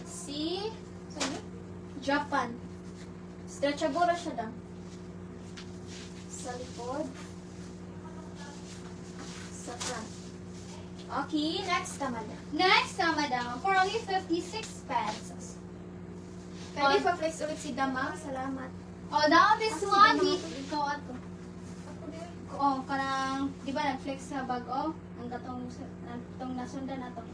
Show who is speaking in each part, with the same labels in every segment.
Speaker 1: Si Japan. Stretchable siya daw. Sa likod. Sa front. Okay, next na madam.
Speaker 2: Next na, madam, for only 56 pesos.
Speaker 1: Pwede pa flex ulit si Damang. Salamat.
Speaker 2: Oh, now this
Speaker 1: Ah,
Speaker 2: one,
Speaker 1: sige,
Speaker 2: ikaw ato. Oh, kanang, di ba, nag-flex sa bag, oh. Ang katong nasundan na to.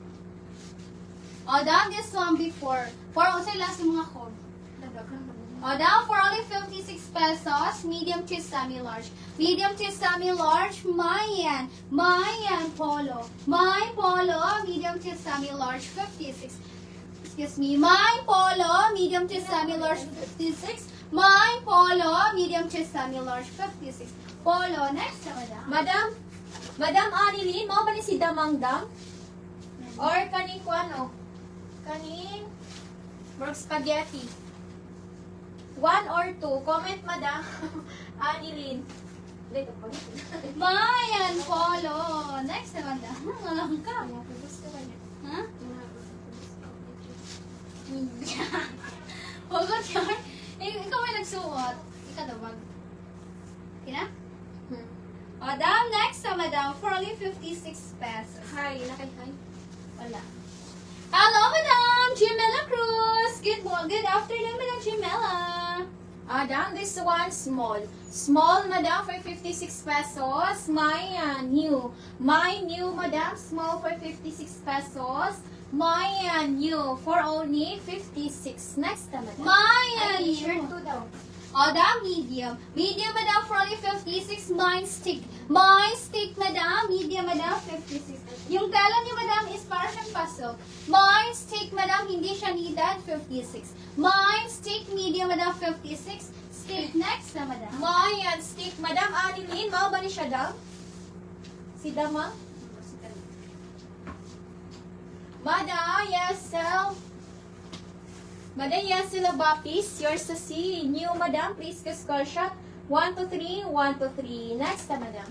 Speaker 2: Oh, down this one before. For also last yung mga code. Oh, down for only 56 pesos, medium to semi-large. Medium to semi-large, Mayan. Mayan polo. My polo, medium to semi-large, 56. Excuse me. My polo, medium to semi-large, 56. My polo, medium to semi-large, 56. Polo, next na, madam.
Speaker 1: Madam Annalyn, mo ba ni si Damang Dam? Or kaning ko ano? Kaning work spaghetti. 1 or 2. Comment, madam. Annalyn. Dito po.
Speaker 2: Mayan polo. Next na, madam. Alam ka. Ha? Hugot yan. Ikaw may nagsuot. Ikaw daw bag. Kina? Madam, next na, madam. For only 56 pesos.
Speaker 1: Hi, nakay-hi.
Speaker 2: Wala. Hello, madam. Jimela Cruz. Good afternoon, madam Jimela.
Speaker 1: Madam, this one small. Small, madam, for 56 pesos. My new. My new, madam, small for 56 pesos. My new for only 56. Next na, madam.
Speaker 2: Mayan
Speaker 1: T-shirt
Speaker 2: new.
Speaker 1: 2 daw.
Speaker 2: Madam, medium. Medium, madam, for only 56. Mine stick. Mine stick, madam. Medium, madam, 56. Yung tela niyo, madam, is para siyang pasok. Mine stick, madam, hindi siya needed, 56. Mine stick, medium, madam, 56. Stick, next na, madam.
Speaker 1: My stick, madam Annalyn, mao ba ni siya daw? Si Damang? Madam, yes, sir. Madam, yes, sila Bapis. Yours to see. New, madam, please, score shot. 1 to 3, 1 to 3. Next na, madam.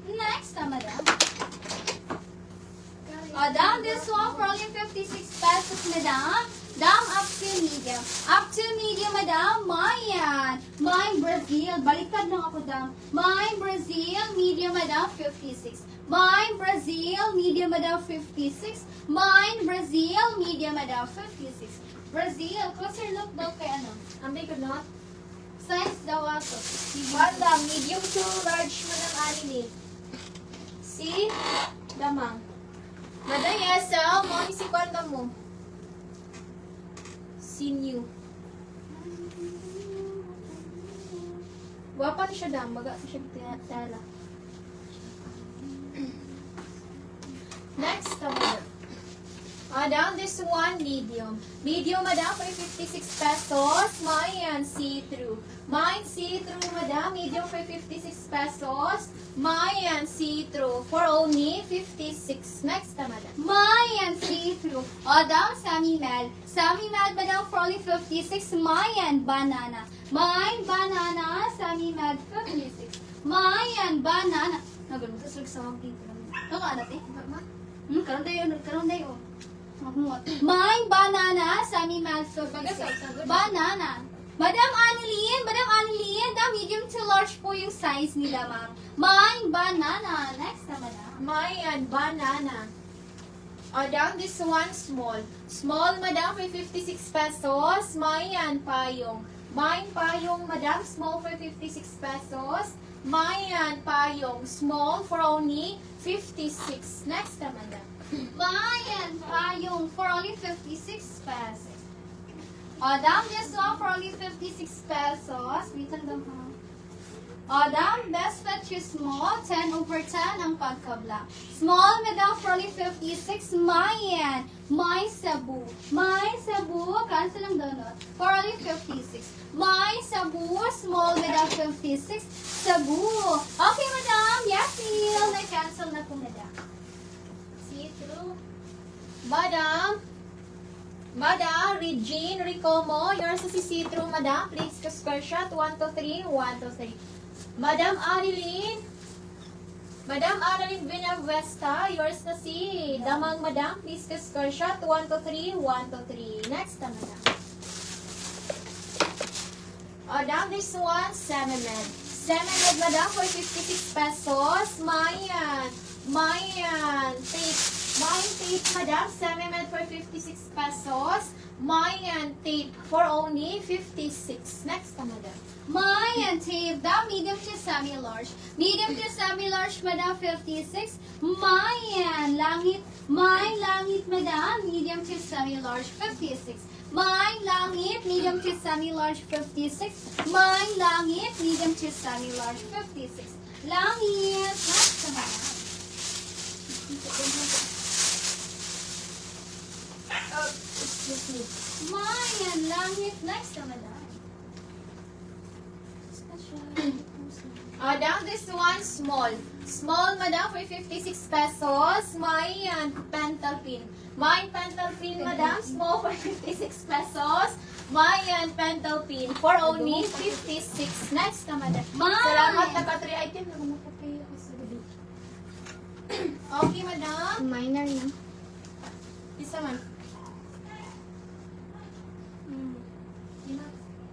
Speaker 2: Next na, madam. Madam, this one for only 56 pesos, madam. Dam, up to medium. Up to medium, madam. Mayan. Mine Brazil. Baliktad lang ako, dam. Mine Brazil, medium, madam, 56. Mine Brazil, medium, madam, 56. Mine Brazil, medium, madam, 56. Brazil, closer look daw kay ano.
Speaker 1: Ambi ko not.
Speaker 2: Size daw ato.
Speaker 1: Madam, medium to large, madam Annalyn. Si Damang. Madam, yes, sir. Mo, si kwanda mo. Si new. Wapa ni siya, dam. Baga siya tala. Next, madam. Madam, this one, medium. Medium, madam, for 56 pesos. Mine, see-through. Mine, see-through, madam. Medium for 56 pesos. Mine, see-through. For only 56. Next, madam.
Speaker 2: Mayan see-through. Madam, Sammy Mad. Sammy Mad, madam, for only 56. Mayan banana. Mine banana, Sammy Mad, 56. Mayan banana. Nagano sa sulog sa mga pinto. Ito ka, anate? Karon dayo. Mine banana, Sammy Mad, 56. Banana. Madam Annalyn, dam, medium to large po yung size nila, ma'am. Mine banana. Next na, madam.
Speaker 1: Mine, banana. Madam, this one, small. Small, madam, for 56 pesos. Mine, payong. Mine, payong, madam, small for 56 pesos. Mine, payong, small for only 56. Next na, madam.
Speaker 2: Mayan payong for only 56 pesos. Madam, this one for only 56 pesos. Wait lang ha. Madam, best fit you small. 10 over 10 ang pagkabla. Small, madam, for only 56. Mayan. My sabu. My sabu. Cancel ang donut. For only 56. My sabu. Small, madam, 56. Sabu. Okay, madam. Yes, deal. Na-cancel na po, madam.
Speaker 1: See-through. Madam, Madam, Regine, Ricomo, yours is see-through, madam. Please, square shot. 1 to 3, 1 to 3. Madam Annalyn, Madam Annalyn Villanueva, yours na si Damang Madam. Please ka screenshot. 1 to 3, 1 to 3. Next na, Madam. Down this one, Sememed. Sememed, Madam, for 56 pesos. Mayan. Mayan. Tape. Mayan tape, Madam. Sememed for 56 pesos. Mayan tape for only 56. Next na, Madam.
Speaker 2: Mayan tape, the medium to semi-large. Medium to semi-large, Madam, 56. Mayan langit. Mayan langit, Madam, medium to semi-large, 56. Mayan langit, medium to semi-large, 56. Mayan langit, medium to semi-large, 56. Langit. Next na, Madam.
Speaker 1: Excuse me.
Speaker 2: Mayan langit. Next na, Madam.
Speaker 1: Down this one, small. Small, Madam, for 56 pesos. Mayan pentel pin. Mayan pentel pin, Madam, small for 56 pesos. Mayan pentel pin for only 56. Next na, Madam.
Speaker 2: Mayan.
Speaker 1: Salamat, naka-3 item. Nagmapapay ako sa gabi. Okay, Madam.
Speaker 2: Minor yan.
Speaker 1: Isa man.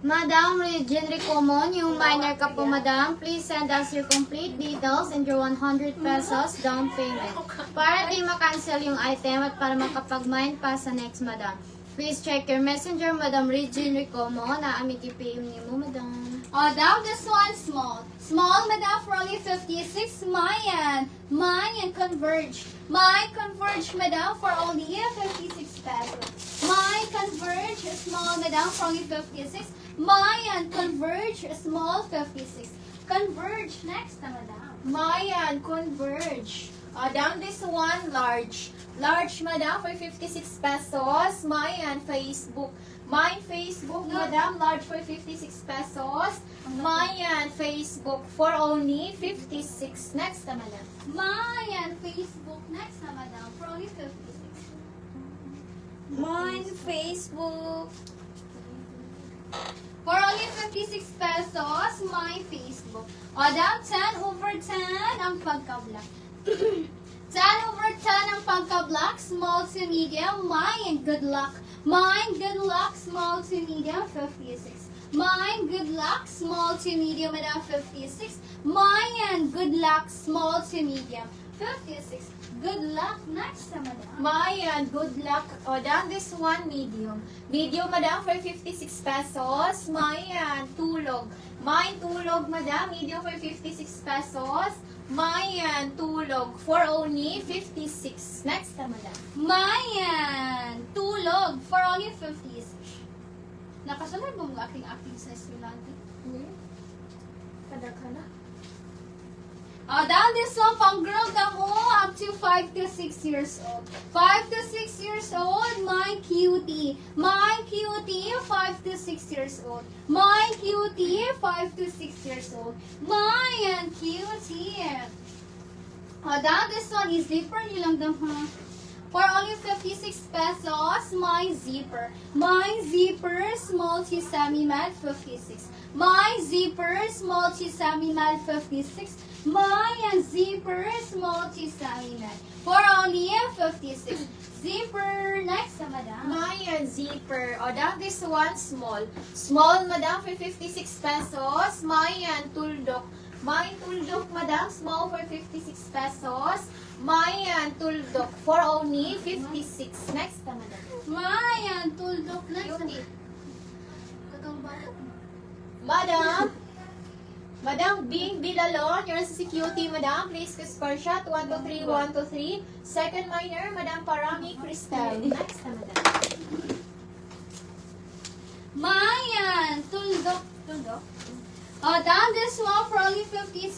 Speaker 2: Madam Regine Ricomon, yung minor ka po, Madam, please send us your complete details and your 100 pesos down payment. Para di ma-cancel yung item at para makapag-mine pa sa next, Madam. Please check your messenger, Madam Regine Ricomon, na aming i-PM niyo mo, Madam. Down this one, small. Small, Madam, for only 56. Mayan. Mayan Converge. Mayan Converge, Madam, for only 56 pesos. Mayan Converge, small, Madam, for only 56. Mayan Converge, small, 56. Converge, next na, Madam.
Speaker 1: Mayan Converge. Down this one, large. Large, Madam, for 56 pesos. Mayan Facebook. Mayan Facebook, Madam, large for 56 pesos. Mayan Facebook for only 56. Next na, Madam.
Speaker 2: Mayan Facebook, next na, Madam, for only 56.
Speaker 1: Mayan Facebook.
Speaker 2: For only 56 pesos, my Facebook. Down 10 over 10 ang pagka-black. 10 over 10 ang pagka-black, small to medium, mine, good luck. Mine, good luck, small to medium, 56. Mine, good luck, small to medium, Madam, 56. Mine, good luck, small to medium, 56. Good luck, next na, Madam.
Speaker 1: Mayan, good luck. Down this one, medium. Medium, Madam, for 56 pesos. Mayan, tulog. Mayan, tulog, Madam, medium for 56 pesos. Mayan, tulog for only 56. Next na, Madam.
Speaker 2: Mayan, tulog, for only 56. Nakasunod mo mga acting sa estudyante?
Speaker 1: Kada ka na.
Speaker 2: Down this one, pang girl ka mo, up to 5 to 6 years old. 5 to 6 years old, my cutie. My cutie, 5 to 6 years old. My cutie, 5 to 6 years old. My cutie. Down this one is zipper, yun lang daw, ha? For only 56 pesos, my zipper. My zipper, small to semi-matte, 56. My zipper, small to semi-matte, 56. My zipper, small to semi-matte. For only 56. Zipper, next na, Madam.
Speaker 1: Mayan, zipper. Down this one, small. Small, Madam, for 56 pesos. Mayan, tuldok. Mayan, tuldok, Madam, small for 56 pesos. Mayan, tuldok for only 56. Next na, Madam.
Speaker 2: Mayan, tuldok, next na.
Speaker 1: Madam, Madam Bing Bilalon, you're si cutie, Madam. Please score shot. 1 to 3, 1 to 3. Second minor, Madam Parami Cristal. Next na, Madam.
Speaker 2: Mayan, tuldok, tuldok. Down this one for only 56.